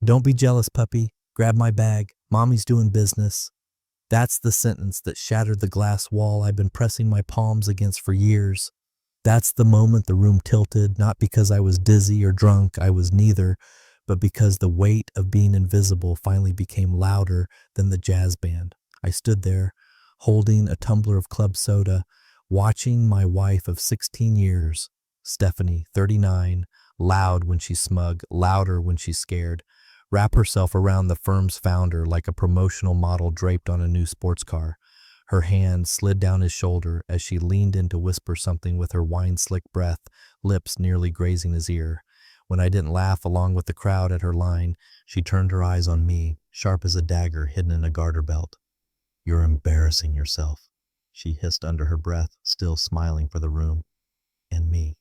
Don't be jealous, puppy. Grab my bag. Mommy's doing business. That's the sentence that shattered the glass wall I've been pressing my palms against for years. That's the moment the room tilted, not because I was dizzy or drunk, I was neither, but because the weight of being invisible finally became louder than the jazz band. I stood there, holding a tumbler of club soda, watching my wife of 16 years, Stephanie, 39, loud when she's smug, louder when she's scared, wrap herself around the firm's founder like a promotional model draped on a new sports car. Her hand slid down his shoulder as she leaned in to whisper something with her wine-slick breath, lips nearly grazing his ear. When I didn't laugh along with the crowd at her line, she turned her eyes on me, sharp as a dagger hidden in a garter belt. "You're embarrassing yourself," she hissed under her breath, still smiling for the room. And me.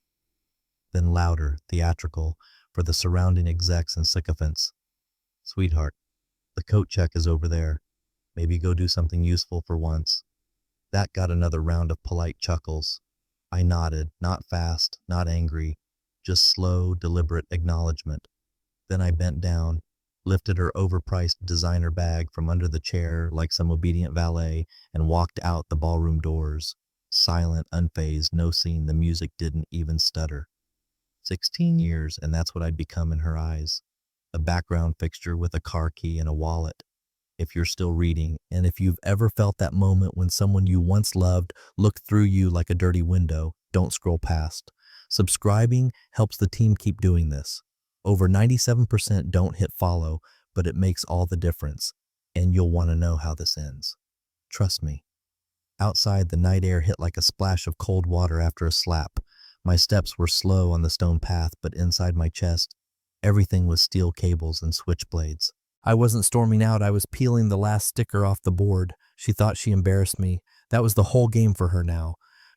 Then louder, theatrical, for the surrounding execs and sycophants. "Sweetheart, the coat check is over there. Maybe go do something useful for once." That got another round of polite chuckles. I nodded, not fast, not angry, just slow, deliberate acknowledgement. Then I bent down, lifted her overpriced designer bag from under the chair like some obedient valet, and walked out the ballroom doors. Silent, unfazed, no scene, the music didn't even stutter. 16 years, and that's what I'd become in her eyes. A background fixture with a car key and a wallet. If you're still reading, and if you've ever felt that moment when someone you once loved looked through you like a dirty window, don't scroll past. Subscribing helps the team keep doing this. Over 97% don't hit follow, but it makes all the difference, and you'll want to know how this ends. Trust me. Outside, the night air hit like a splash of cold water after a slap. My steps were slow on the stone path, but inside my chest, everything was steel cables and switchblades. I wasn't storming out, I was peeling the last sticker off the board. She thought she embarrassed me. That was the whole game for her now.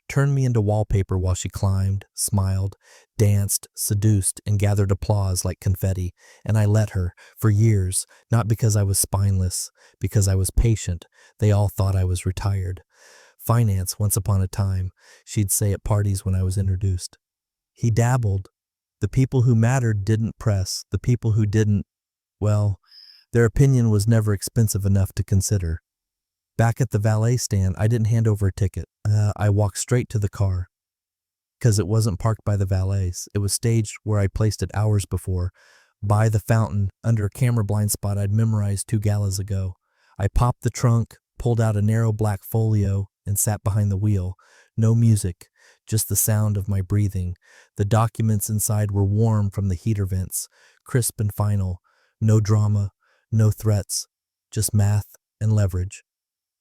Turned me into wallpaper while she climbed, smiled, danced, seduced, and gathered applause like confetti. And I let her, for years, not because I was spineless, because I was patient. They all thought I was retired. Finance, once upon a time, she'd say at parties when I was introduced. He dabbled. The people who mattered didn't press. The people who didn't, well, their opinion was never expensive enough to consider. Back at the valet stand, I didn't hand over a ticket. I walked straight to the car. Because it wasn't parked by the valets. It was staged where I placed it hours before, by the fountain, under a camera blind spot I'd memorized 2 galas ago. I popped the trunk, pulled out a narrow black folio, and sat behind the wheel. No music, just the sound of my breathing. The documents inside were warm from the heater vents, crisp and final. No drama. No threats, just math and leverage.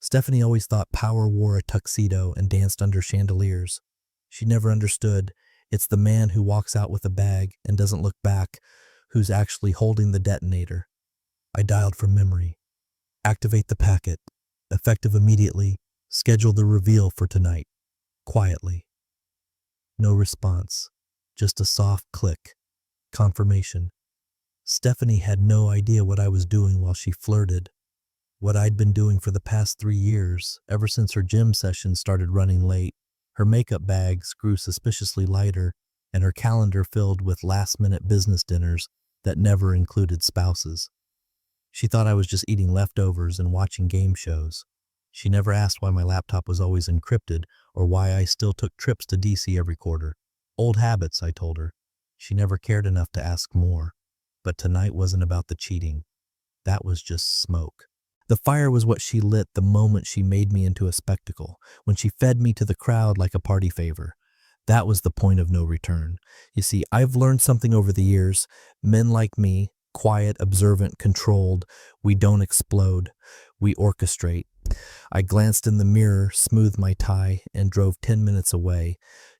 Stephanie always thought power wore a tuxedo and danced under chandeliers. She never understood. It's the man who walks out with a bag and doesn't look back who's actually holding the detonator. I dialed from memory. Activate the packet. Effective immediately. Schedule the reveal for tonight. Quietly. No response. Just a soft click. Confirmation. Stephanie had no idea what I was doing while she flirted. What I'd been doing for the past 3 years, ever since her gym sessions started running late. Her makeup bags grew suspiciously lighter, and her calendar filled with last-minute business dinners that never included spouses. She thought I was just eating leftovers and watching game shows. She never asked why my laptop was always encrypted or why I still took trips to DC every quarter. Old habits, I told her. She never cared enough to ask more. But tonight wasn't about the cheating. That was just smoke. The fire was what she lit the moment she made me into a spectacle, when she fed me to the crowd like a party favor. That was the point of no return. You see, I've learned something over the years. Men like me, quiet, observant, controlled, we don't explode. We orchestrate. I glanced in the mirror, smoothed my tie, and drove 10 minutes away,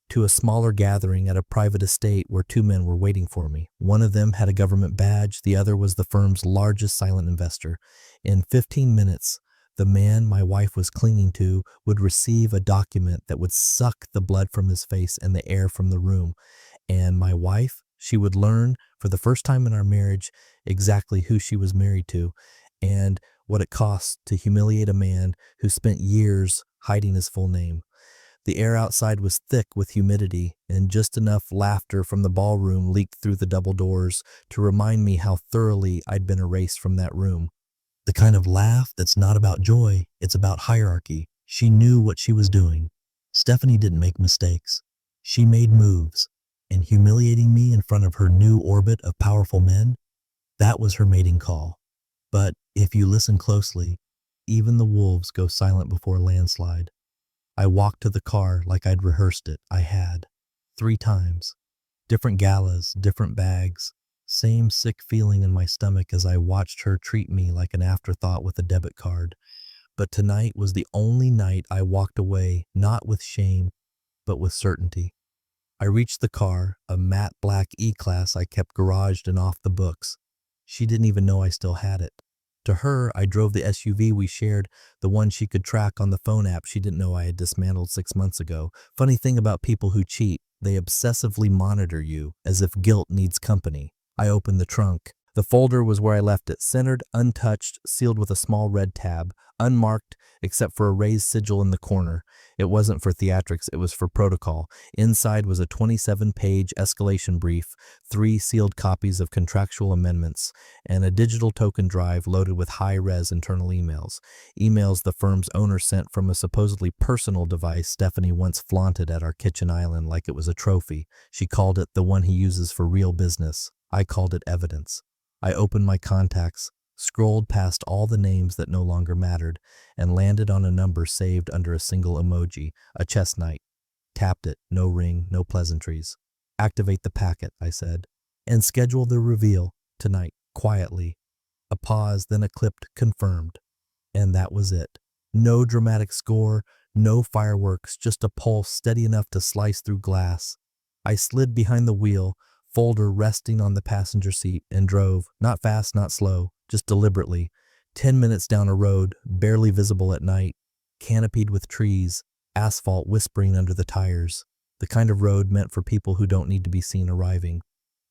to a smaller gathering at a private estate where 2 men were waiting for me. One of them had a government badge, the other was the firm's largest silent investor. In 15 minutes, the man my wife was clinging to would receive a document that would suck the blood from his face and the air from the room. And my wife, she would learn, for the first time in our marriage, exactly who she was married to, and what it costs to humiliate a man who spent years hiding his full name. The air outside was thick with humidity, and just enough laughter from the ballroom leaked through the double doors to remind me how thoroughly I'd been erased from that room. The kind of laugh that's not about joy, it's about hierarchy. She knew what she was doing. Stephanie didn't make mistakes. She made moves, and humiliating me in front of her new orbit of powerful men, that was her mating call. But if you listen closely, even the wolves go silent before a landslide. I walked to the car like I'd rehearsed it. I had. 3 times. Different galas, different bags. Same sick feeling in my stomach as I watched her treat me like an afterthought with a debit card. But tonight was the only night I walked away, not with shame, but with certainty. I reached the car, a matte black E-Class I kept garaged and off the books. She didn't even know I still had it. To her, I drove the SUV we shared, the one she could track on the phone app she didn't know I had dismantled 6 months ago. Funny thing about people who cheat, they obsessively monitor you, as if guilt needs company. I opened the trunk. The folder was where I left it, centered, untouched, sealed with a small red tab, unmarked except for a raised sigil in the corner. It wasn't for theatrics, it was for protocol. Inside was a 27-page escalation brief, 3 sealed copies of contractual amendments, and a digital token drive loaded with high-res internal emails. Emails the firm's owner sent from a supposedly personal device Stephanie once flaunted at our kitchen island like it was a trophy. She called it the one he uses for real business. I called it evidence. I opened my contacts, scrolled past all the names that no longer mattered, and landed on a number saved under a single emoji, a chess knight. Tapped it, no ring, no pleasantries. Activate the packet, I said, and schedule the reveal tonight, quietly. A pause, then a clipped confirmed. And that was it. No dramatic score, no fireworks, just a pulse steady enough to slice through glass. I slid behind the wheel, folder resting on the passenger seat, and drove, not fast, not slow, just deliberately. 10 minutes down a road, barely visible at night, canopied with trees, asphalt whispering under the tires, the kind of road meant for people who don't need to be seen arriving.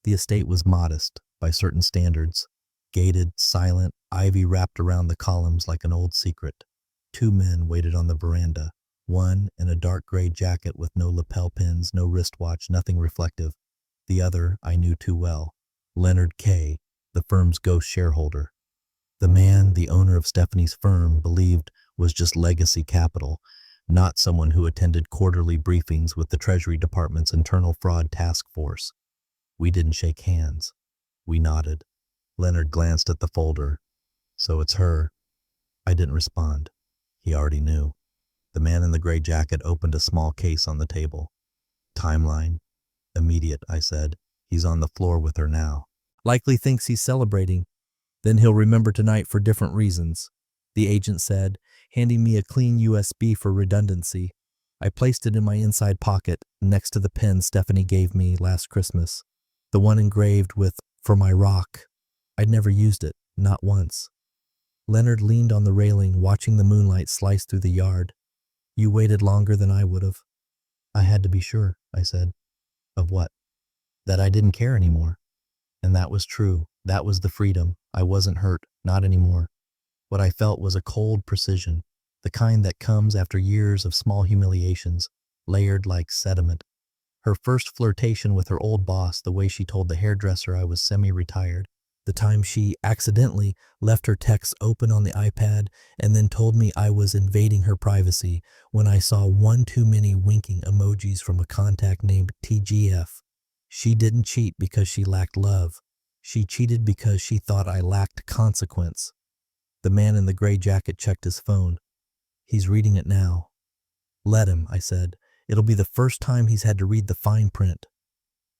The estate was modest, by certain standards. Gated, silent, ivy wrapped around the columns like an old secret. 2 men waited on the veranda, one in a dark gray jacket with no lapel pins, no wristwatch, nothing reflective. The other I knew too well, Leonard K., the firm's ghost shareholder. The man the owner of Stephanie's firm believed was just legacy capital, not someone who attended quarterly briefings with the Treasury Department's internal fraud task force. We didn't shake hands. We nodded. Leonard glanced at the folder. So it's her. I didn't respond. He already knew. The man in the gray jacket opened a small case on the table. Timeline? Immediate, I said. He's on the floor with her now. Likely thinks he's celebrating. Then he'll remember tonight for different reasons, the agent said, handing me a clean USB for redundancy. I placed it in my inside pocket, next to the pen Stephanie gave me last Christmas, the one engraved with, "For my rock." I'd never used it, not once. Leonard leaned on the railing, watching the moonlight slice through the yard. You waited longer than I would have. I had to be sure, I said. Of what? That I didn't care anymore. And that was true. That was the freedom. I wasn't hurt, not anymore. What I felt was a cold precision, the kind that comes after years of small humiliations, layered like sediment. Her first flirtation with her old boss, the way she told the hairdresser I was semi-retired, the time she accidentally left her texts open on the iPad and then told me I was invading her privacy when I saw one too many winking emojis from a contact named TGF. She didn't cheat because she lacked love. She cheated because she thought I lacked consequence. The man in the gray jacket checked his phone. He's reading it now. Let him, I said. It'll be the first time he's had to read the fine print.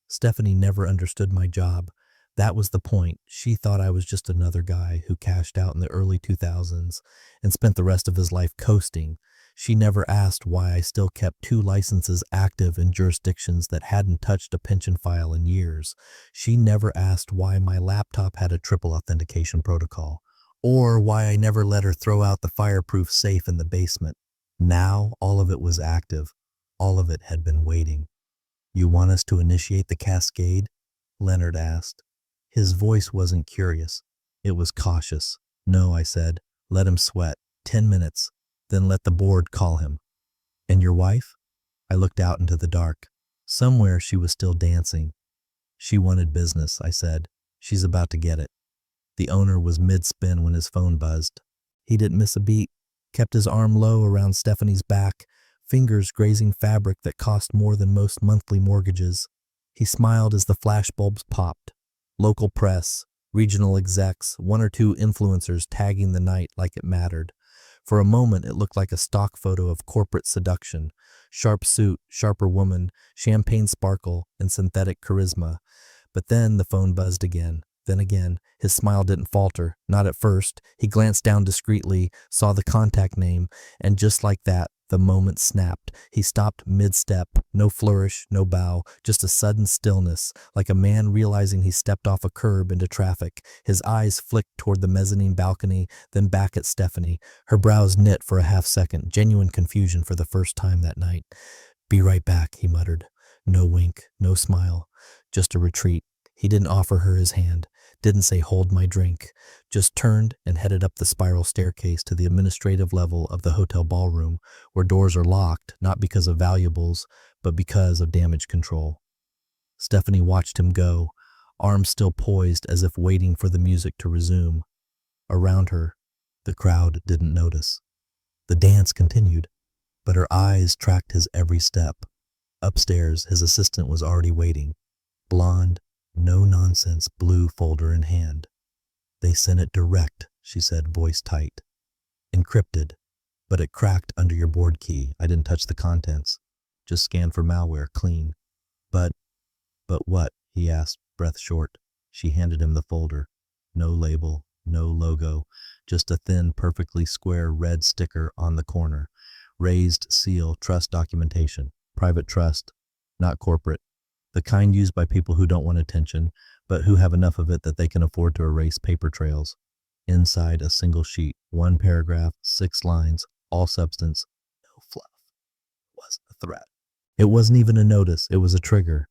Stephanie never understood my job. That was the point. She thought I was just another guy who cashed out in the early 2000s and spent the rest of his life coasting. She never asked why I still kept 2 licenses active in jurisdictions that hadn't touched a pension file in years. She never asked why my laptop had a triple authentication protocol, or why I never let her throw out the fireproof safe in the basement. Now all of it was active. All of it had been waiting. You want us to initiate the cascade? Leonard asked. His voice wasn't curious. It was cautious. No, I said. Let him sweat. 10 minutes. Then let the board call him. And your wife? I looked out into the dark. Somewhere she was still dancing. She wanted business, I said. She's about to get it. The owner was mid-spin when his phone buzzed. He didn't miss a beat, kept his arm low around Stephanie's back, fingers grazing fabric that cost more than most monthly mortgages. He smiled as the flashbulbs popped. Local press, regional execs, one or two influencers tagging the night like it mattered. For a moment, it looked like a stock photo of corporate seduction. Sharp suit, sharper woman, champagne sparkle, and synthetic charisma. But then the phone buzzed again. Then again, his smile didn't falter, not at first. He glanced down discreetly, saw the contact name, and just like that, the moment snapped. He stopped mid-step, no flourish, no bow, just a sudden stillness, like a man realizing he stepped off a curb into traffic. His eyes flicked toward the mezzanine balcony, then back at Stephanie. Her brows knit for a half second, genuine confusion for the first time that night. "Be right back," he muttered. No wink, no smile, just a retreat. He didn't offer her his hand, didn't say hold my drink, just turned and headed up the spiral staircase to the administrative level of the hotel ballroom, where doors are locked, not because of valuables, but because of damage control. Stephanie watched him go, arms still poised as if waiting for the music to resume. Around her, the crowd didn't notice. The dance continued, but her eyes tracked his every step. Upstairs, his assistant was already waiting. Blonde, no-nonsense blue folder in hand. "They sent it direct," she said, voice tight. "Encrypted, but it cracked under your board key. I didn't touch the contents. Just scanned for malware, clean." But what?" he asked, breath short. She handed him the folder. No label, no logo, just a thin, perfectly square red sticker on the corner. Raised seal, trust documentation. Private trust, not corporate. The kind used by people who don't want attention, but who have enough of it that they can afford to erase paper trails. Inside a single sheet, one paragraph, 6 lines, all substance, no fluff. Was a threat. It wasn't even a notice, it was a trigger.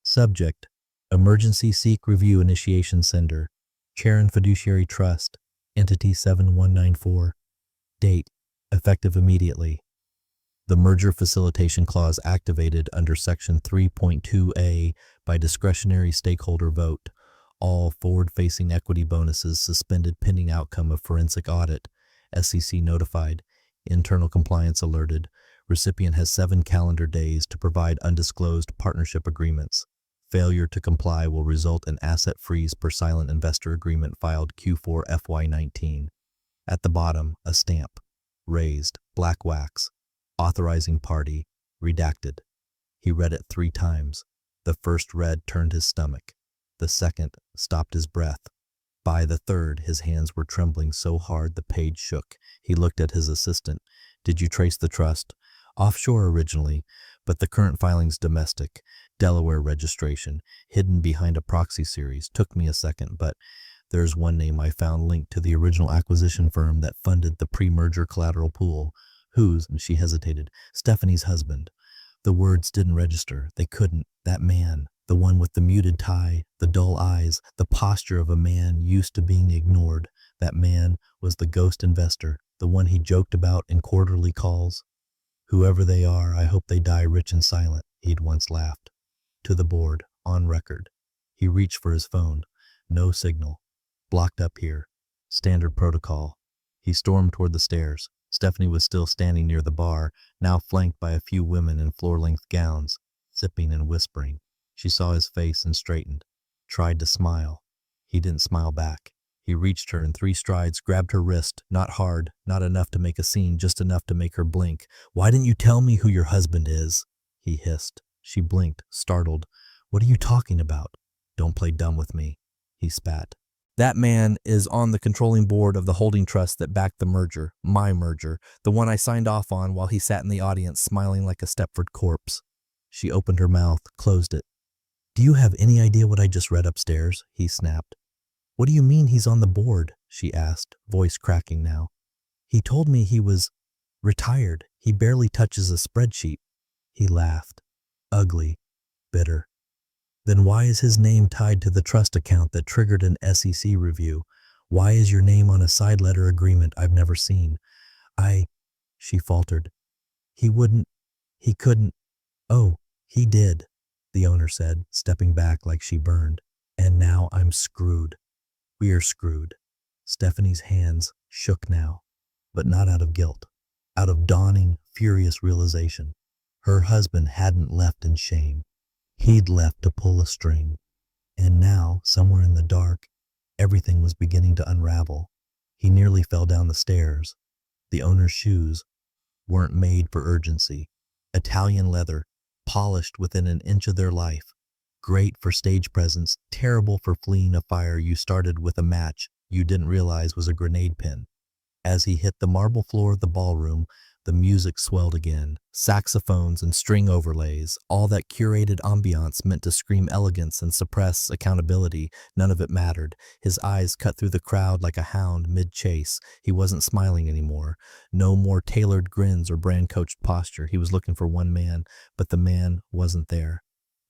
Subject: Emergency Seek Review Initiation Sender. Charon Fiduciary Trust. Entity 7194. Date: effective immediately. The merger facilitation clause activated under Section 3.2a by discretionary stakeholder vote. All forward-facing equity bonuses suspended pending outcome of forensic audit. SEC notified. Internal compliance alerted. Recipient has 7 calendar days to provide undisclosed partnership agreements. Failure to comply will result in asset freeze per silent investor agreement filed Q4 FY19. At the bottom, a stamp. Raised, black wax. Authorizing party, redacted. He read it 3 times. The first read turned his stomach. The second stopped his breath. By the third, his hands were trembling so hard the page shook. He looked at his assistant. "Did you trace the trust?" "Offshore originally, but the current filing's domestic. Delaware registration, hidden behind a proxy series. Took me a second, but there's one name I found linked to the original acquisition firm that funded the pre-merger collateral pool." "Whose?" And she hesitated. "Stephanie's husband." The words didn't register. They couldn't. That man, the one with the muted tie, the dull eyes, the posture of a man used to being ignored. That man was the ghost investor, the one he joked about in quarterly calls. "Whoever they are, I hope they die rich and silent," he'd once laughed. To the board, on record. He reached for his phone. No signal. Blocked up here. Standard protocol. He stormed toward the stairs. Stephanie was still standing near the bar, now flanked by a few women in floor-length gowns, sipping and whispering. She saw his face and straightened. Tried to smile. He didn't smile back. He reached her in 3 strides, grabbed her wrist, not hard, not enough to make a scene, just enough to make her blink. "Why didn't you tell me who your husband is?" he hissed. She blinked, startled. "What are you talking about?" "Don't play dumb with me," he spat. "That man is on the controlling board of the holding trust that backed the merger, my merger, the one I signed off on while he sat in the audience smiling like a Stepford corpse." She opened her mouth, closed it. "Do you have any idea what I just read upstairs?" he snapped. "What do you mean he's on the board?" she asked, voice cracking now. "He told me he was retired. He barely touches a spreadsheet." He laughed. Ugly, bitter. "Then why is his name tied to the trust account that triggered an SEC review? Why is your name on a side letter agreement I've never seen?" She faltered. "He wouldn't He couldn't. Oh, he did, the owner said, stepping back like she burned. And now I'm screwed. We're screwed. Stephanie's hands shook now, but not out of guilt, out of dawning, furious realization. Her husband hadn't left in shame. He'd left to pull a string. And now, somewhere in the dark, everything was beginning to unravel. He nearly fell down the stairs. The owner's shoes weren't made for urgency. Italian leather, polished within an inch of their life. Great for stage presence, terrible for fleeing a fire you started with a match you didn't realize was a grenade pin. As he hit the marble floor of the ballroom, the music swelled again. Saxophones and string overlays, all that curated ambiance meant to scream elegance and suppress accountability. None of it mattered. His eyes cut through the crowd like a hound mid-chase. He wasn't smiling anymore. No more tailored grins or brand-coached posture. He was looking for one man, but the man wasn't there.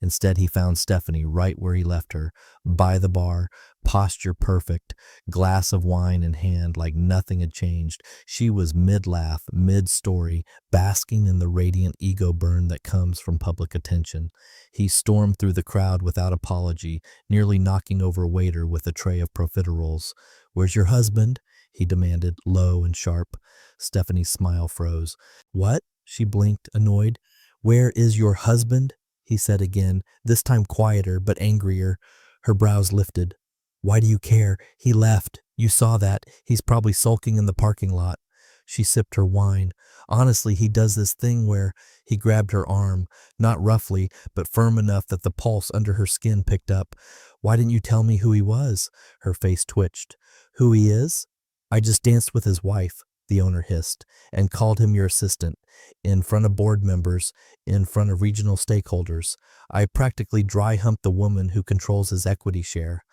Instead, he found Stephanie right where he left her, by the bar, posture perfect, glass of wine in hand like nothing had changed. She was mid-laugh, mid-story, basking in the radiant ego burn that comes from public attention. He stormed through the crowd without apology, nearly knocking over a waiter with a tray of profiteroles. "Where's your husband?" he demanded, low and sharp. Stephanie's smile froze. "What?" She blinked, annoyed. "Where is your husband?" he said again, this time quieter but angrier. Her brows lifted. "Why do you care? He left. You saw that. He's probably sulking in the parking lot." She sipped her wine. "Honestly, he does this thing where—" He grabbed her arm, not roughly, but firm enough that the pulse under her skin picked up. "Why didn't you tell me who he was?" Her face twitched. "Who he is? I just danced with his wife," the owner hissed, "and called him your assistant. In front of board members, in front of regional stakeholders. I practically dry humped the woman who controls his equity share."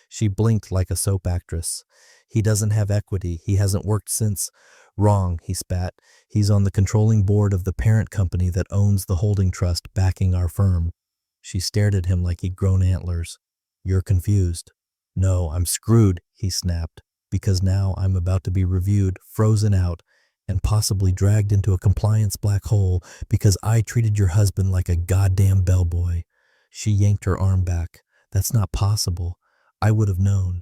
She blinked like a soap actress. "He doesn't have equity. He hasn't worked since—" "Wrong," he spat. "He's on the controlling board of the parent company that owns the holding trust backing our firm." She stared at him like he'd grown antlers. "You're confused." "No, I'm screwed," he snapped, "because now I'm about to be reviewed, frozen out, and possibly dragged into a compliance black hole because I treated your husband like a goddamn bellboy." She yanked her arm back. "That's not possible. I would have known."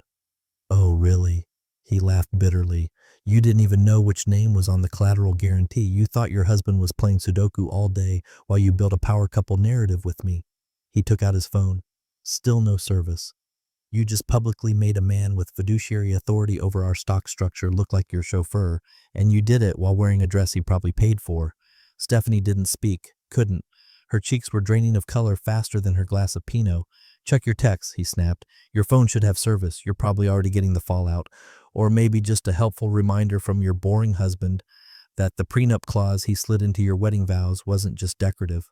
"Oh, really?" He laughed bitterly. "You didn't even know which name was on the collateral guarantee. You thought your husband was playing Sudoku all day while you built a power couple narrative with me." He took out his phone. Still no service. "You just publicly made a man with fiduciary authority over our stock structure look like your chauffeur, and you did it while wearing a dress he probably paid for." Stephanie didn't speak, couldn't. Her cheeks were draining of color faster than her glass of Pinot. "Check your texts," he snapped. "Your phone should have service. You're probably already getting the fallout. Or maybe just a helpful reminder from your boring husband that the prenup clause he slid into your wedding vows wasn't just decorative."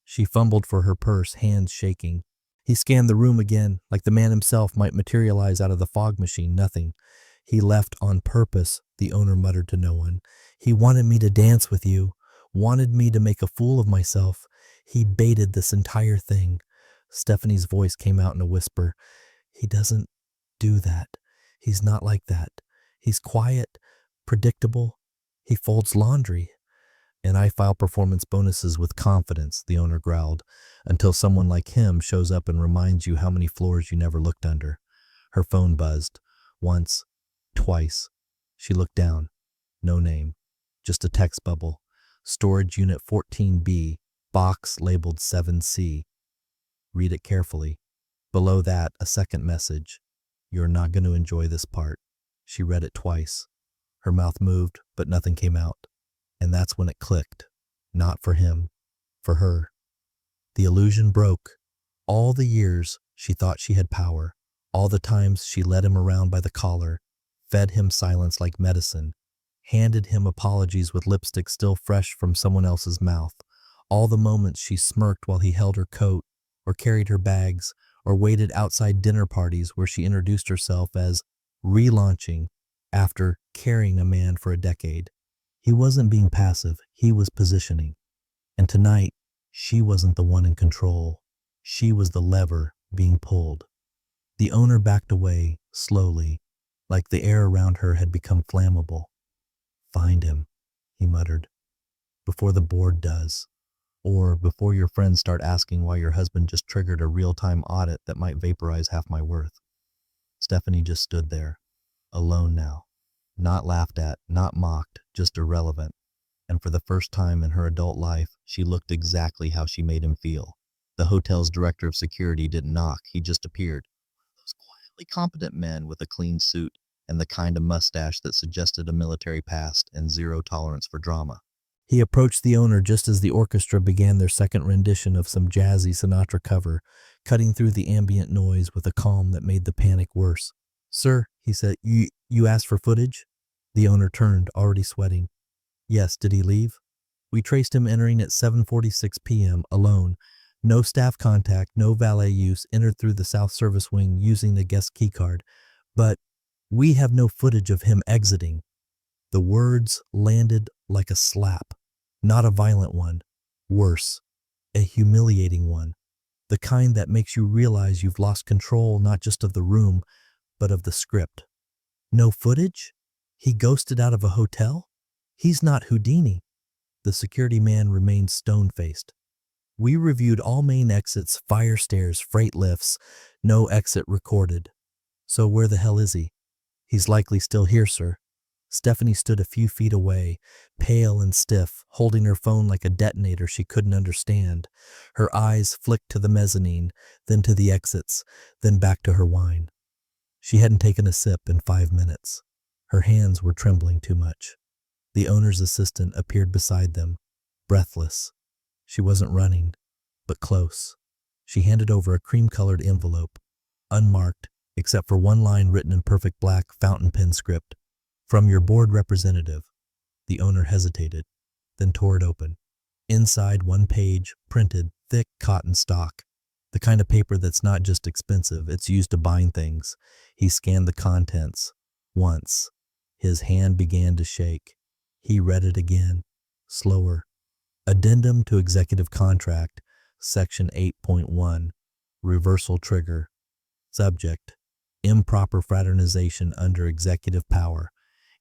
She fumbled for her purse, hands shaking. He scanned the room again, like the man himself might materialize out of the fog machine. Nothing. "He left on purpose," the owner muttered to no one. "He wanted me to dance with you, wanted me to make a fool of myself. He baited this entire thing." Stephanie's voice came out in a whisper. "He doesn't do that. He's not like that. He's quiet, predictable. He folds laundry." "And I file performance bonuses with confidence," the owner growled, "until someone like him shows up and reminds you how many floors you never looked under." Her phone buzzed. Once, twice. She looked down. No name. Just a text bubble. "Storage Unit 14B, box labeled 7C. Read it carefully." Below that, a second message. "You're not going to enjoy this part." She read it twice. Her mouth moved, but nothing came out. And that's when it clicked. Not for him. For her. The illusion broke. All the years she thought she had power, all the times she led him around by the collar, fed him silence like medicine, handed him apologies with lipstick still fresh from someone else's mouth, all the moments she smirked while he held her coat, or carried her bags, or waited outside dinner parties where she introduced herself as relaunching after carrying a man for a decade. He wasn't being passive, he was positioning. And tonight, she wasn't the one in control. She was the lever being pulled. The owner backed away, slowly, like the air around her had become flammable. "Find him," he muttered, "before the board does." or before your friends start asking why your husband just triggered a real-time audit that might vaporize half my worth. Stephanie just stood there, alone now. Not laughed at, not mocked, just irrelevant. And for the first time in her adult life, she looked exactly how she made him feel. The hotel's director of security didn't knock, he just appeared. Those quietly competent men with a clean suit and the kind of mustache that suggested a military past and zero tolerance for drama. He approached the owner just as the orchestra began their second rendition of some jazzy Sinatra cover, cutting through the ambient noise with a calm that made the panic worse. "Sir," he said, you asked for footage?" The owner turned, already sweating. "Yes, did he leave?" "We traced him entering at 7:46 p.m. alone. No staff contact, no valet use, entered through the South Service Wing using a guest keycard. But we have no footage of him exiting." The words landed like a slap. Not a violent one. Worse, a humiliating one. The kind that makes you realize you've lost control not just of the room, but of the script. No footage? He ghosted out of a hotel? He's not Houdini. The security man remained stone-faced. "We reviewed all main exits, fire stairs, freight lifts. No exit recorded." "So where the hell is he?" "He's likely still here, sir." Stephanie stood a few feet away, pale and stiff, holding her phone like a detonator she couldn't understand. Her eyes flicked to the mezzanine, then to the exits, then back to her wine. She hadn't taken a sip in 5 minutes. Her hands were trembling too much. The owner's assistant appeared beside them, breathless. She wasn't running, but close. She handed over a cream-colored envelope, unmarked, except for one line written in perfect black fountain pen script. "From your board representative." The owner hesitated, then tore it open. Inside, one page, printed, thick cotton stock. The kind of paper that's not just expensive, it's used to bind things. He scanned the contents. Once. His hand began to shake. He read it again, slower. "Addendum to Executive Contract, Section 8.1, Reversal Trigger. Subject, improper fraternization under executive power.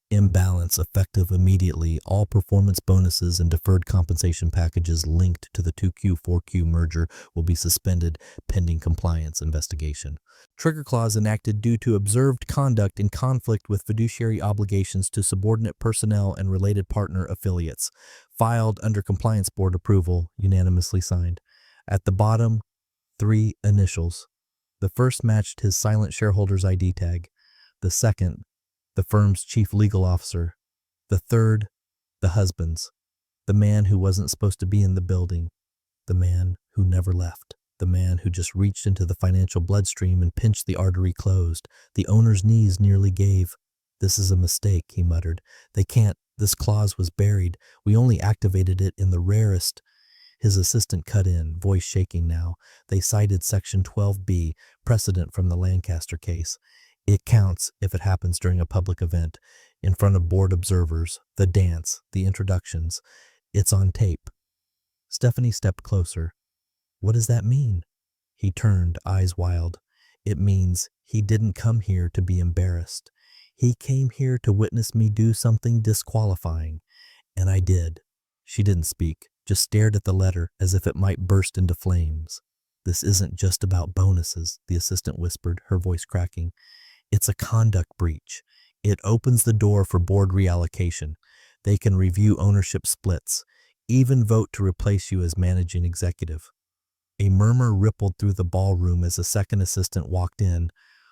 Imbalance effective immediately. All performance bonuses and deferred compensation packages linked to the 2Q-4Q merger will be suspended pending compliance investigation. Trigger clause enacted due to observed conduct in conflict with fiduciary obligations to subordinate personnel and related partner affiliates. Filed under compliance board approval, unanimously signed." At the bottom, 3 initials. The first matched his silent shareholder's ID tag. The second, the firm's chief legal officer. The third, the husband's. The man who wasn't supposed to be in the building. The man who never left. The man who just reached into the financial bloodstream and pinched the artery closed. The owner's knees nearly gave. "This is a mistake," he muttered. "They can't. This clause was buried. We only activated it in the rarest." His assistant cut in, voice shaking now. "They cited Section 12B, precedent from the Lancaster case. It counts if it happens during a public event, in front of board observers, the dance, the introductions. It's on tape." Stephanie stepped closer. "What does that mean?" He turned, eyes wild. "It means he didn't come here to be embarrassed. He came here to witness me do something disqualifying. And I did." She didn't speak, just stared at the letter as if it might burst into flames. "This isn't just about bonuses," the assistant whispered, her voice cracking. "It's a conduct breach. It opens the door for board reallocation. They can review ownership splits, even vote to replace you as managing executive." A murmur rippled through the ballroom as a second assistant walked in,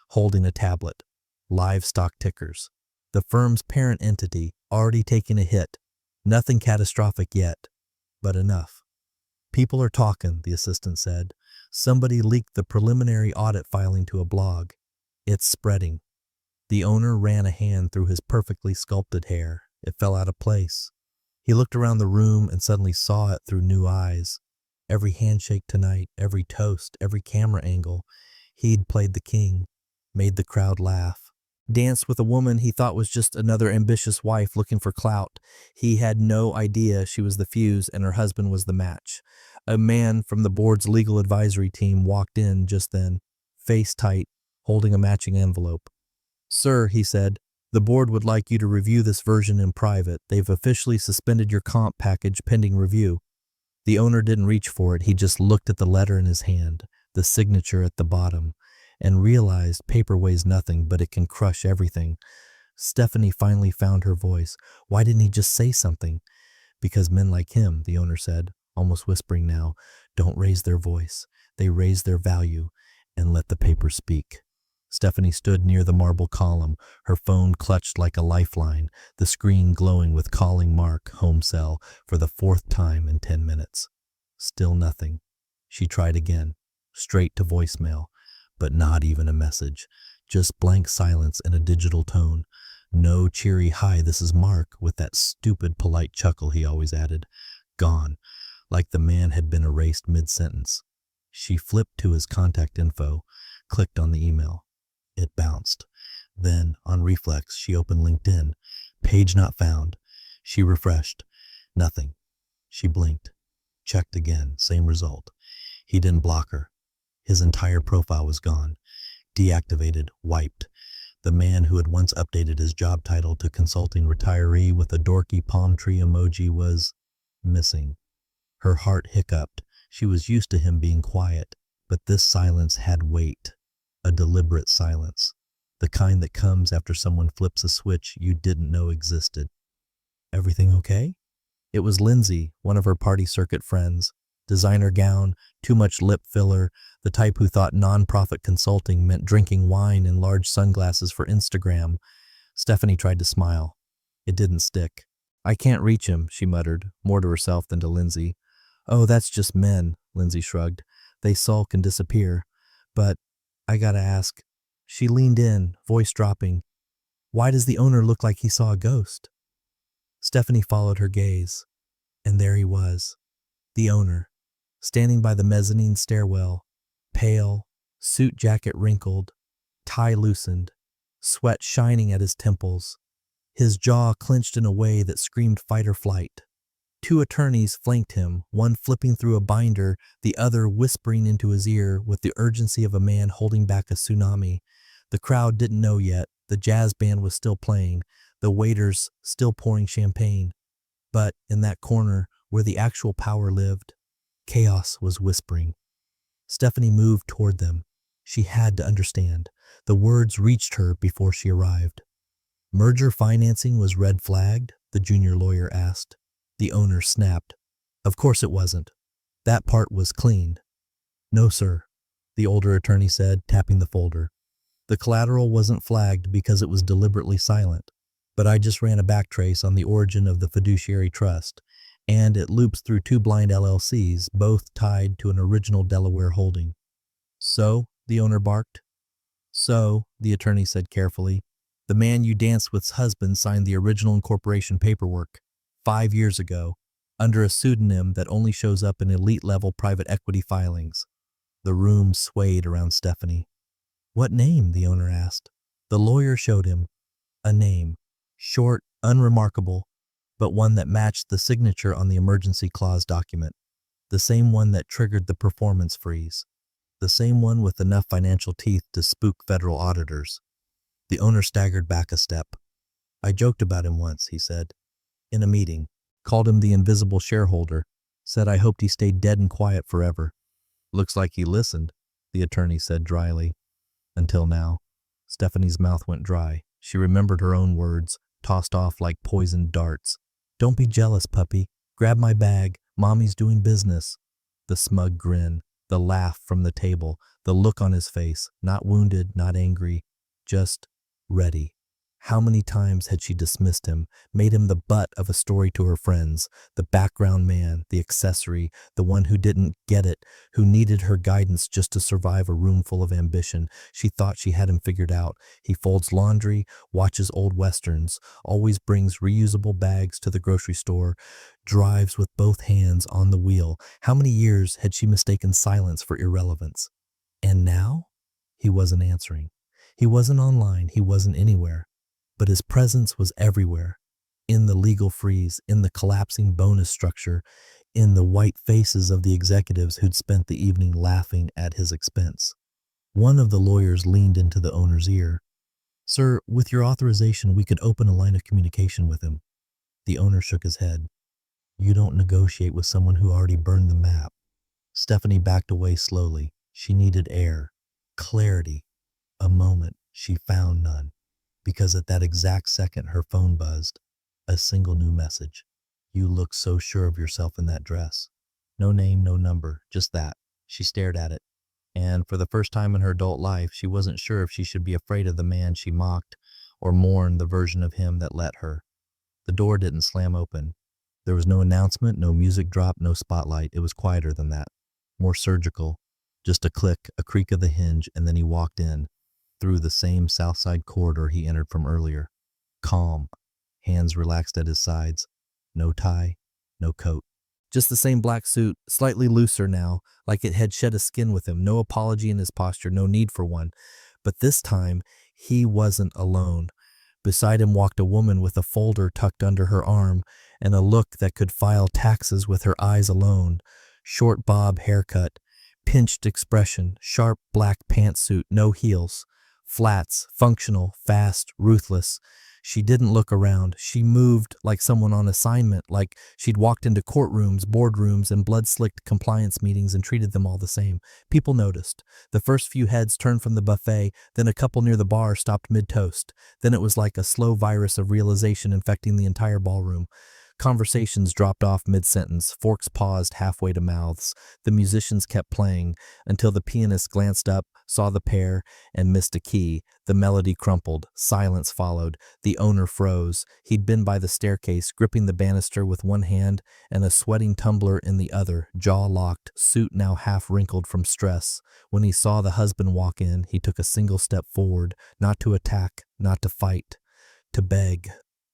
holding a tablet. Livestock tickers. The firm's parent entity, already taking a hit. Nothing catastrophic yet, but enough. "People are talking," the assistant said. "Somebody leaked the preliminary audit filing to a blog. It's spreading." The owner ran a hand through his perfectly sculpted hair. It fell out of place. He looked around the room and suddenly saw it through new eyes. Every handshake tonight, every toast, every camera angle. He'd played the king, made the crowd laugh, danced with a woman he thought was just another ambitious wife looking for clout. He had no idea she was the fuse and her husband was the match. A man from the board's legal advisory team walked in just then, face tight, holding a matching envelope. "Sir," he said, "the board would like you to review this version in private. They've officially suspended your comp package pending review." The owner didn't reach for it. He just looked at the letter in his hand, the signature at the bottom, and realized paper weighs nothing, but it can crush everything. Stephanie finally found her voice. Why didn't he just say something? Because men like him, the owner said, almost whispering now, don't raise their voice. They raise their value and let the paper speak. Stephanie stood near the marble column, her phone clutched like a lifeline, the screen glowing with calling mark, home cell, for the 4th time in 10 minutes. Still nothing. She tried again, straight to voicemail, but not even a message, just blank silence in a digital tone. No cheery hi, this is Mark, with that stupid polite chuckle he always added. Gone, like the man had been erased mid-sentence. She flipped to his contact info, clicked on the email. It bounced. Then, on reflex, she opened LinkedIn. Page not found. She refreshed. Nothing. She blinked. Checked again. Same result. He didn't block her. His entire profile was gone. Deactivated. Wiped. The man who had once updated his job title to consulting retiree with a dorky palm tree emoji was missing. Her heart hiccuped. She was used to him being quiet, but this silence had weight. A deliberate silence. The kind that comes after someone flips a switch you didn't know existed. Everything okay? It was Lindsay, one of her party circuit friends. Designer gown, too much lip filler, the type who thought non-profit consulting meant drinking wine in large sunglasses for Instagram. Stephanie tried to smile. It didn't stick. I can't reach him, she muttered, more to herself than to Lindsay. Oh, that's just men, Lindsay shrugged. They sulk and disappear. But I gotta ask. She leaned in, voice dropping. Why does the owner look like he saw a ghost? Stephanie followed her gaze. And there he was. The owner, standing by the mezzanine stairwell, pale, suit jacket wrinkled, tie loosened, sweat shining at his temples, his jaw clenched in a way that screamed fight or flight. 2 attorneys flanked him, one flipping through a binder, the other whispering into his ear with the urgency of a man holding back a tsunami. The crowd didn't know yet. The jazz band was still playing, the waiters still pouring champagne. But in that corner, where the actual power lived, chaos was whispering. Stephanie moved toward them. She had to understand. The words reached her before she arrived. Merger financing was red flagged? The junior lawyer asked. The owner snapped. Of course it wasn't. That part was cleaned. No, sir, the older attorney said, tapping the folder. The collateral wasn't flagged because it was deliberately silent, but I just ran a backtrace on the origin of the fiduciary trust, and it loops through 2 blind LLCs, both tied to an original Delaware holding. So, the owner barked. So, the attorney said carefully, the man you danced with's husband signed the original incorporation paperwork 5 years ago, under a pseudonym that only shows up in elite-level private equity filings. The room swayed around Stephanie. What name? The owner asked. The lawyer showed him. A name. Short, unremarkable, but one that matched the signature on the emergency clause document. The same one that triggered the performance freeze. The same one with enough financial teeth to spook federal auditors. The owner staggered back a step. I joked about him once, he said. In a meeting, called him the invisible shareholder, said I hoped he stayed dead and quiet forever. Looks like he listened, the attorney said dryly. Until now. Stephanie's mouth went dry. She remembered her own words, tossed off like poisoned darts. Don't be jealous, puppy. Grab my bag. Mommy's doing business. The smug grin, the laugh from the table, the look on his face, not wounded, not angry, just ready. How many times had she dismissed him, made him the butt of a story to her friends, the background man, the accessory, the one who didn't get it, who needed her guidance just to survive a room full of ambition. She thought she had him figured out. He folds laundry, watches old westerns, always brings reusable bags to the grocery store, drives with both hands on the wheel. How many years had she mistaken silence for irrelevance? And now? He wasn't answering. He wasn't online. He wasn't anywhere. But his presence was everywhere, in the legal freeze, in the collapsing bonus structure, in the white faces of the executives who'd spent the evening laughing at his expense. One of the lawyers leaned into the owner's ear. Sir, with your authorization, we could open a line of communication with him. The owner shook his head. You don't negotiate with someone who already burned the map. Stephanie backed away slowly. She needed air, clarity, a moment. She found none, because at that exact second her phone buzzed. A single new message. You look so sure of yourself in that dress. No name, no number, just that. She stared at it, and for the first time in her adult life, she wasn't sure if she should be afraid of the man she mocked or mourn the version of him that let her. The door didn't slam open. There was no announcement, no music drop, no spotlight. It was quieter than that, more surgical. Just a click, a creak of the hinge, and then he walked in, through the same south side corridor he entered from earlier. Calm, hands relaxed at his sides. No tie, no coat. Just the same black suit, slightly looser now, like it had shed a skin with him. No apology in his posture, no need for one. But this time, he wasn't alone. Beside him walked a woman with a folder tucked under her arm and a look that could file taxes with her eyes alone. Short bob haircut, pinched expression, sharp black pantsuit, no heels. Flats, functional, fast, ruthless. She didn't look around. She moved like someone on assignment, like she'd walked into courtrooms, boardrooms, and blood-slicked compliance meetings and treated them all the same. People noticed. The first few heads turned from the buffet, then a couple near the bar stopped mid-toast. Then it was like a slow virus of realization infecting the entire ballroom. Conversations dropped off mid-sentence, forks paused halfway to mouths. The musicians kept playing until the pianist glanced up, saw the pair, and missed a key. The melody crumpled. Silence followed. The owner froze. He'd been by the staircase, gripping the banister with one hand and a sweating tumbler in the other, jaw locked, suit now half wrinkled from stress. When he saw the husband walk in, he took a single step forward, not to attack, not to fight, to beg.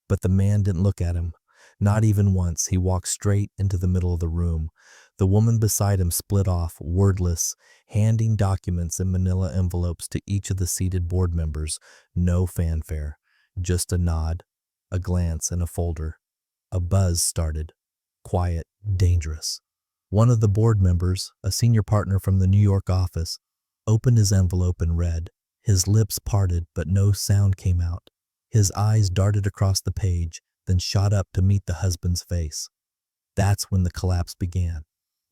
But the man didn't look at him. Not even once. He walked straight into the middle of the room. The woman beside him split off, wordless, handing documents in manila envelopes to each of the seated board members. No fanfare. Just a nod, a glance, and a folder. A buzz started. Quiet, dangerous. One of the board members, a senior partner from the New York office, opened his envelope and read. His lips parted, but no sound came out. His eyes darted across the page, then shot up to meet the husband's face. That's when the collapse began.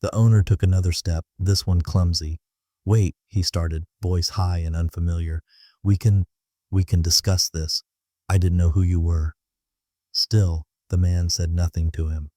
The owner took another step, this one clumsy. Wait, he started, voice high and unfamiliar. We can discuss this. I didn't know who you were. Still, the man said nothing to him.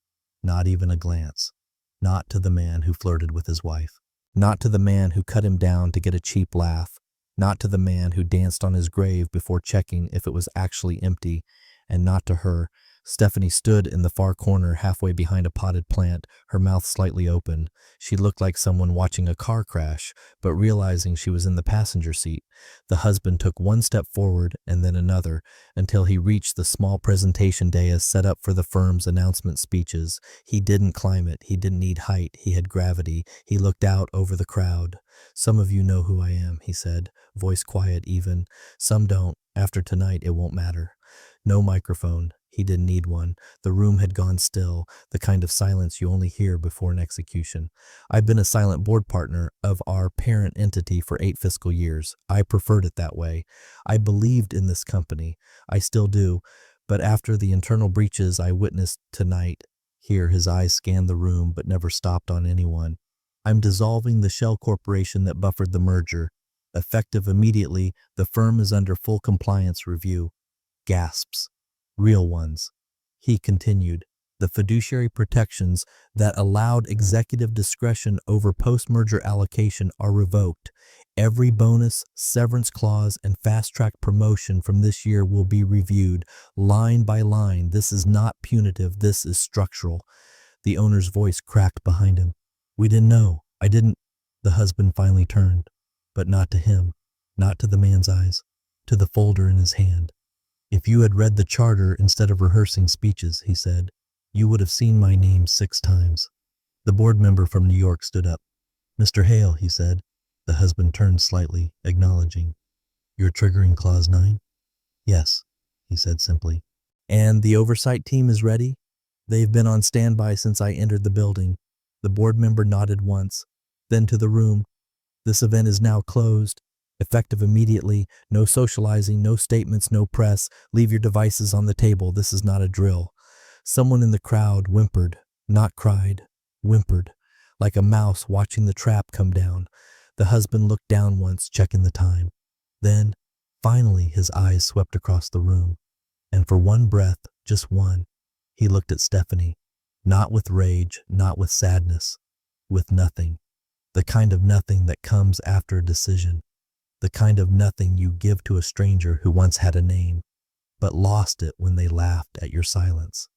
Not even a glance. Not to the man who flirted with his wife. Not to the man who cut him down to get a cheap laugh. Not to the man who danced on his grave before checking if it was actually empty. And not to her. Stephanie stood in the far corner halfway behind a potted plant, her mouth slightly open. She looked like someone watching a car crash, but realizing she was in the passenger seat. The husband took one step forward and then another, until he reached the small presentation dais set up for the firm's announcement speeches. He didn't climb it. He didn't need height. He had gravity. He looked out over the crowd. Some of you know who I am, he said, voice quiet even. Some don't. After tonight, it won't matter. No microphone. He didn't need one. The room had gone still, the kind of silence you only hear before an execution. I've been a silent board partner of our parent entity for 8 fiscal years. I preferred it that way. I believed in this company. I still do. But after the internal breaches I witnessed tonight, here his eyes scanned the room but never stopped on anyone. I'm dissolving the shell corporation that buffered the merger. Effective immediately, the firm is under full compliance review. Gasps. Real ones. He continued. The fiduciary protections that allowed executive discretion over post-merger allocation are revoked. Every bonus, severance clause, and fast-track promotion from this year will be reviewed, line by line. This is not punitive. This is structural. The owner's voice cracked behind him. We didn't know. I didn't. The husband finally turned, but not to him, not to the man's eyes, to the folder in his hand. If you had read the charter instead of rehearsing speeches, he said, you would have seen my name 6 times. The board member from New York stood up. Mr. Hale, he said. The husband turned slightly, acknowledging. You're triggering Clause 9? Yes, he said simply. And the oversight team is ready? They've been on standby since I entered the building. The board member nodded once, then to the room. This event is now closed. Effective immediately. No socializing, no statements, no press. Leave your devices on the table. This is not a drill. Someone in the crowd whimpered. Not cried, whimpered, like a mouse watching the trap come down. The husband looked down once, checking the time. Then, finally, his eyes swept across the room, and for one breath, just one, he looked at Stephanie, not with rage, not with sadness, with nothing. The kind of nothing that comes after a decision. The kind of nothing you give to a stranger who once had a name, but lost it when they laughed at your silence.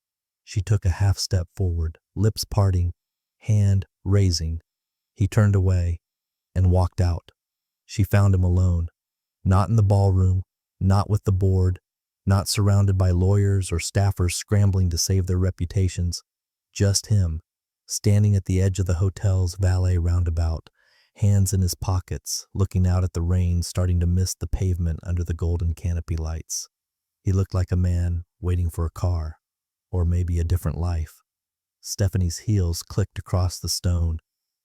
She took a half step forward, lips parting, hand raising. He turned away and walked out. She found him alone, not in the ballroom, not with the board, not surrounded by lawyers or staffers scrambling to save their reputations. Just him, standing at the edge of the hotel's valet roundabout, hands in his pockets, looking out at the rain starting to mist the pavement under the golden canopy lights. He looked like a man waiting for a car, or maybe a different life. Stephanie's heels clicked across the stone,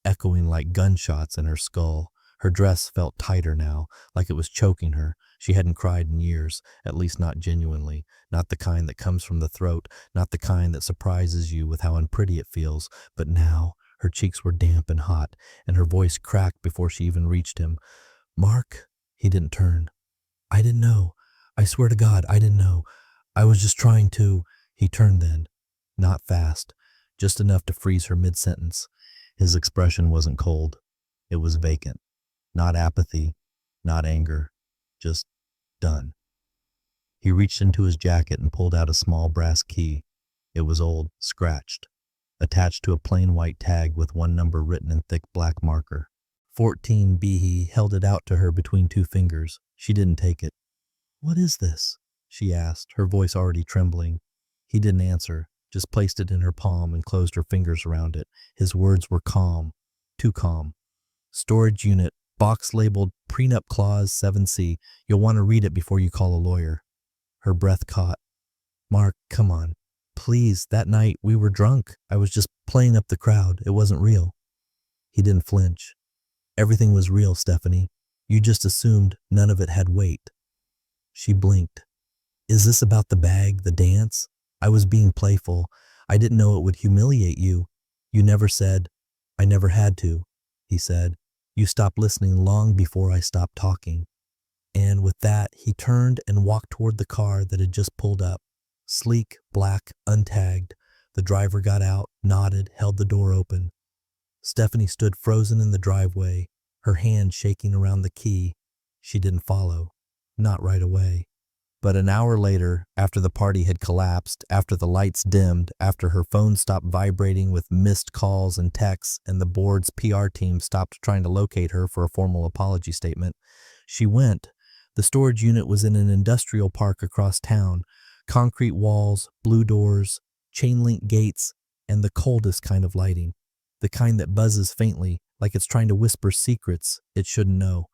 echoing like gunshots in her skull. Her dress felt tighter now, like it was choking her. She hadn't cried in years, at least not genuinely, not the kind that comes from the throat, not the kind that surprises you with how unpretty it feels. But now, her cheeks were damp and hot, and her voice cracked before she even reached him. "Mark?" He didn't turn. "I didn't know. I swear to God, I didn't know. I was just trying to—" He turned then. Not fast, just enough to freeze her mid-sentence. His expression wasn't cold. It was vacant. Not apathy, not anger, just done. He reached into his jacket and pulled out a small brass key. It was old, scratched, attached to a plain white tag with one number written in thick black marker. 14B. He held it out to her between two fingers. She didn't take it. "What is this?" she asked, her voice already trembling. He didn't answer, just placed it in her palm and closed her fingers around it. His words were calm, too calm. "Storage unit, box labeled prenup clause 7C. You'll want to read it before you call a lawyer." Her breath caught. "Mark, come on. Please, that night we were drunk. I was just playing up the crowd. It wasn't real." He didn't flinch. "Everything was real, Stephanie. You just assumed none of it had weight." She blinked. "Is this about the bag, the dance? I was being playful. I didn't know it would humiliate you. You never said—" "I never had to," he said. "You stopped listening long before I stopped talking." And with that, he turned and walked toward the car that had just pulled up. Sleek, black, untagged. The driver got out, nodded, held the door open. Stephanie stood frozen in the driveway, her hand shaking around the key. She didn't follow. Not right away. But an hour later, after the party had collapsed, after the lights dimmed, after her phone stopped vibrating with missed calls and texts, and the board's PR team stopped trying to locate her for a formal apology statement, she went. The storage unit was in an industrial park across town. Concrete walls, blue doors, chain-link gates, and the coldest kind of lighting. The kind that buzzes faintly, like it's trying to whisper secrets it shouldn't know.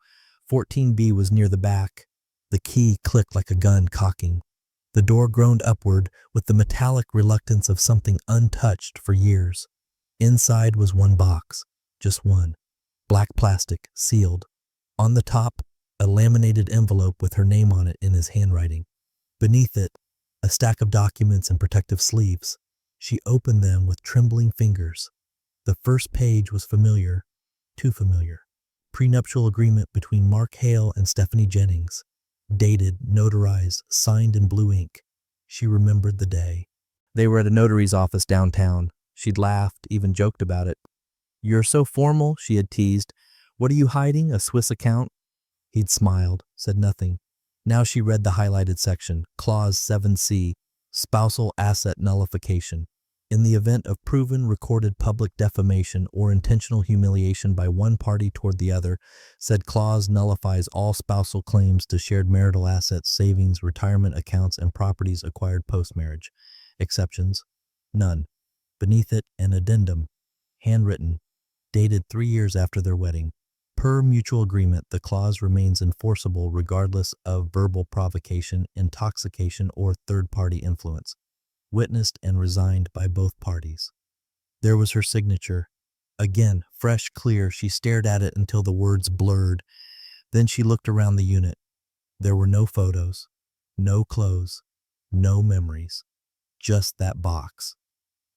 14B was near the back. The key clicked like a gun cocking. The door groaned upward with the metallic reluctance of something untouched for years. Inside was one box, just one. Black plastic, sealed. On the top, a laminated envelope with her name on it in his handwriting. Beneath it, a stack of documents and protective sleeves. She opened them with trembling fingers. The first page was familiar, too familiar. Prenuptial agreement between Mark Hale and Stephanie Jennings. Dated, notarized, signed in blue ink. She remembered the day. They were at a notary's office downtown. She'd laughed, even joked about it. "You're so formal," she had teased. "What are you hiding, a Swiss account?" He'd smiled, said nothing. Now she read the highlighted section, Clause 7C, spousal asset nullification. In the event of proven recorded public defamation or intentional humiliation by one party toward the other, said clause nullifies all spousal claims to shared marital assets, savings, retirement accounts, and properties acquired post-marriage. Exceptions? None. Beneath it, an addendum, handwritten, dated 3 years after their wedding. Per mutual agreement, the clause remains enforceable regardless of verbal provocation, intoxication, or third-party influence. Witnessed and resigned by both parties. There was her signature. Again, fresh, clear, she stared at it until the words blurred. Then she looked around the unit. There were no photos, no clothes, no memories. Just that box.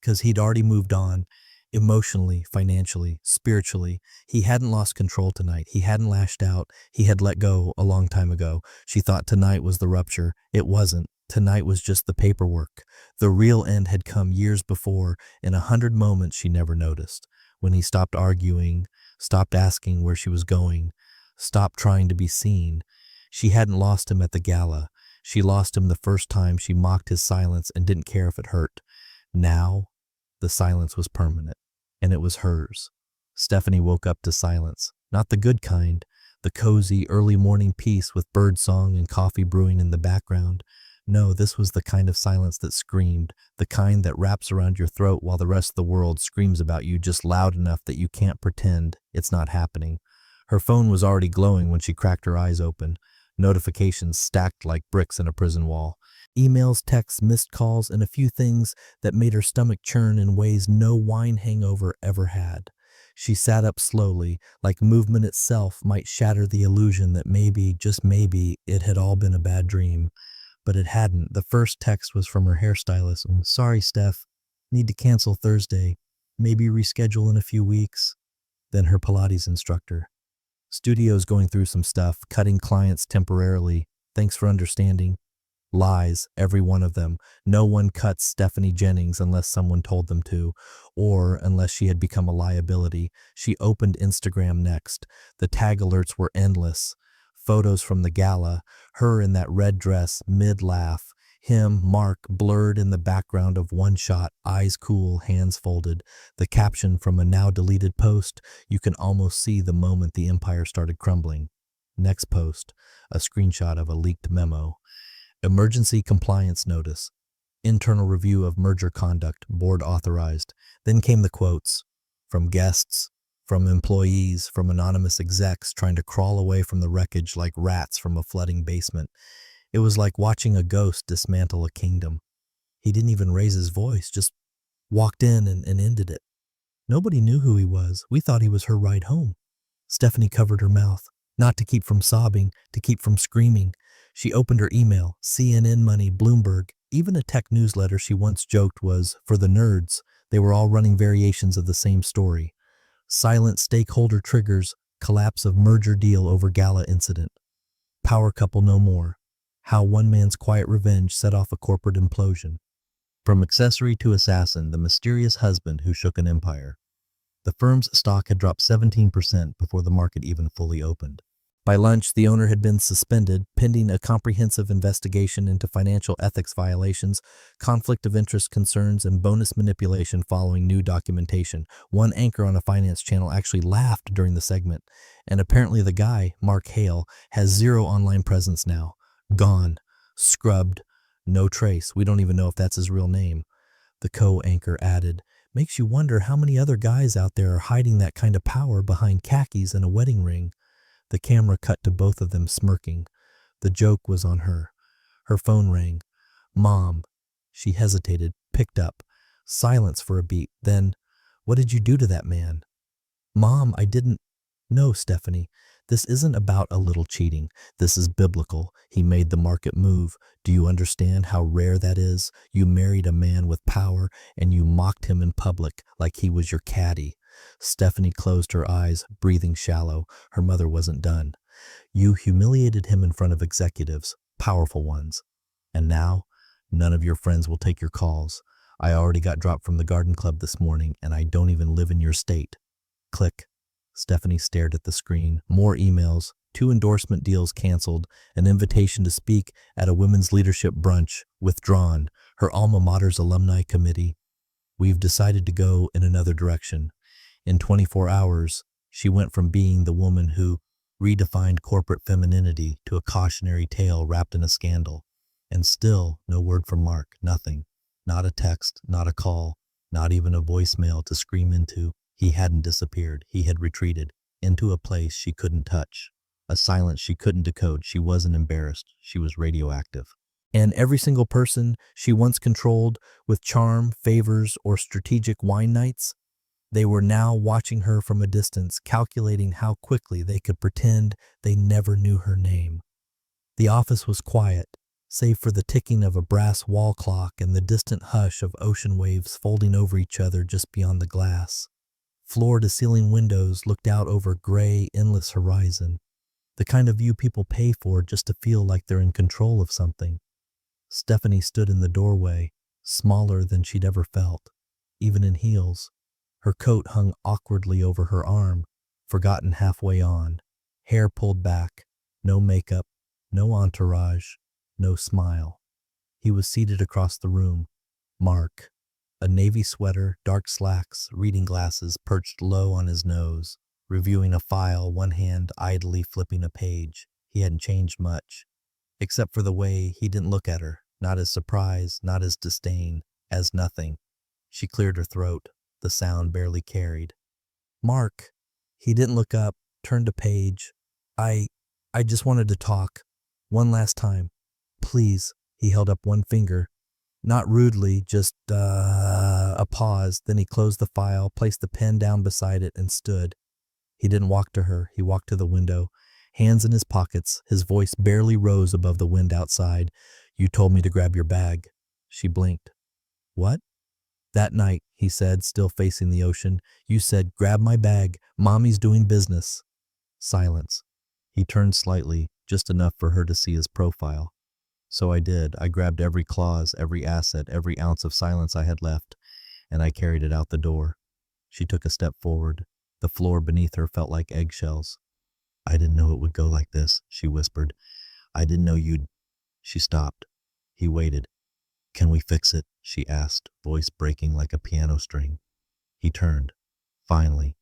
because he'd already moved on emotionally, financially, spiritually. He hadn't lost control tonight. He hadn't lashed out. He had let go a long time ago. She thought tonight was the rupture. It wasn't. Tonight was just the paperwork. The real end had come years before, in 100 moments she never noticed. When he stopped arguing, stopped asking where she was going, stopped trying to be seen. She hadn't lost him at the gala. She lost him the first time she mocked his silence and didn't care if it hurt. Now, the silence was permanent, and it was hers. Stephanie woke up to silence, not the good kind, the cozy early morning peace with birdsong and coffee brewing in the background. No, this was the kind of silence that screamed, the kind that wraps around your throat while the rest of the world screams about you just loud enough that you can't pretend it's not happening. Her phone was already glowing when she cracked her eyes open. Notifications stacked like bricks in a prison wall. Emails, texts, missed calls, and a few things that made her stomach churn in ways no wine hangover ever had. She sat up slowly, like movement itself might shatter the illusion that maybe, just maybe, it had all been a bad dream. But it hadn't. The first text was from her hairstylist. Sorry, Steph. Need to cancel Thursday. Maybe reschedule in a few weeks. Then her Pilates instructor. Studio's going through some stuff, cutting clients temporarily. Thanks for understanding. Lies, every one of them. No one cuts Stephanie Jennings unless someone told them to, or unless she had become a liability. She opened Instagram next. The tag alerts were endless. Photos from the gala, her in that red dress, mid-laugh. Him, Mark, blurred in the background of one shot, eyes cool, hands folded. The caption from a now-deleted post, you can almost see the moment the empire started crumbling. Next post, a screenshot of a leaked memo. Emergency compliance notice. Internal review of merger conduct, board authorized. Then came the quotes. From guests, from employees, from anonymous execs trying to crawl away from the wreckage like rats from a flooding basement. It was like watching a ghost dismantle a kingdom. He didn't even raise his voice, just walked in and ended it. Nobody knew who he was. We thought he was her ride home. Stephanie covered her mouth, not to keep from sobbing, to keep from screaming. She opened her email, CNN Money, Bloomberg, even a tech newsletter she once joked was for the nerds. They were all running variations of the same story. Silent stakeholder triggers, collapse of merger deal over gala incident. Power couple no more. How one man's quiet revenge set off a corporate implosion. From accessory to assassin, the mysterious husband who shook an empire. The firm's stock had dropped 17% before the market even fully opened. By lunch, the owner had been suspended, pending a comprehensive investigation into financial ethics violations, conflict of interest concerns, and bonus manipulation following new documentation. One anchor on a finance channel actually laughed during the segment. And apparently the guy, Mark Hale, has zero online presence now. Gone. Scrubbed. No trace. We don't even know if that's his real name. The co-anchor added, makes you wonder how many other guys out there are hiding that kind of power behind khakis and a wedding ring. The camera cut to both of them smirking. The joke was on her. Her phone rang. Mom. She hesitated, picked up. Silence for a beat. Then, what did you do to that man? Mom, I didn't. No, Stephanie. This isn't about a little cheating. This is biblical. He made the market move. Do you understand how rare that is? You married a man with power, and you mocked him in public like he was your caddy. Stephanie closed her eyes, breathing shallow. Her mother wasn't done. You humiliated him in front of executives, powerful ones. And now, none of your friends will take your calls. I already got dropped from the garden club this morning, and I don't even live in your state. Click. Stephanie stared at the screen. More emails, 2 endorsement deals canceled, an invitation to speak at a women's leadership brunch withdrawn, her alma mater's alumni committee. We've decided to go in another direction. In 24 hours, she went from being the woman who redefined corporate femininity to a cautionary tale wrapped in a scandal. And still, no word from Mark, nothing. Not a text, not a call, not even a voicemail to scream into. He hadn't disappeared. He had retreated into a place she couldn't touch, a silence she couldn't decode. She wasn't embarrassed. She was radioactive. And every single person she once controlled with charm, favors, or strategic wine nights, they were now watching her from a distance, calculating how quickly they could pretend they never knew her name. The office was quiet, save for the ticking of a brass wall clock and the distant hush of ocean waves folding over each other just beyond the glass. Floor-to-ceiling windows looked out over gray, endless horizon, the kind of view people pay for just to feel like they're in control of something. Stephanie stood in the doorway, smaller than she'd ever felt, even in heels. Her coat hung awkwardly over her arm, forgotten halfway on, hair pulled back, no makeup, no entourage, no smile. He was seated across the room. Mark, a navy sweater, dark slacks, reading glasses perched low on his nose, reviewing a file, one hand idly flipping a page. He hadn't changed much, except for the way he didn't look at her, not as surprise, not as disdain, as nothing. She cleared her throat, the sound barely carried. Mark. He didn't look up, turned a page. I just wanted to talk. One last time. Please. He held up one finger. Not rudely, just, a pause. Then he closed the file, placed the pen down beside it, and stood. He didn't walk to her. He walked to the window, hands in his pockets. His voice barely rose above the wind outside. You told me to grab your bag. She blinked. What? That night, he said, still facing the ocean, you said, grab my bag. Mommy's doing business. Silence. He turned slightly, just enough for her to see his profile. So I did. I grabbed every clause, every asset, every ounce of silence I had left, and I carried it out the door. She took a step forward. The floor beneath her felt like eggshells. I didn't know it would go like this, she whispered. I didn't know you'd... She stopped. He waited. Can we fix it? She asked, voice breaking like a piano string. He turned. Finally.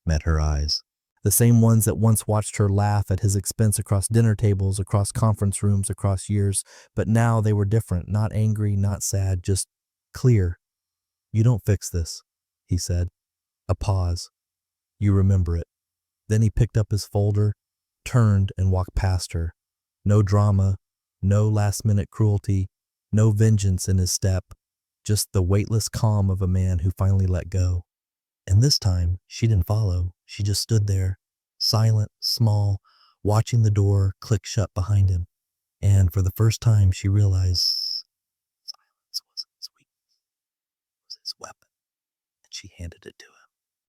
Met her eyes. The same ones that once watched her laugh at his expense across dinner tables, across conference rooms, across years. But now they were different, not angry, not sad, just clear. You don't fix this, he said. A pause. You remember it. Then he picked up his folder, turned, and walked past her. No drama, no last-minute cruelty, no vengeance in his step, just the weightless calm of a man who finally let go. And this time, she didn't follow. She just stood there, silent, small, watching the door click shut behind him. And for the first time, she realized silence wasn't his weakness, it was his weapon, and she handed it to him.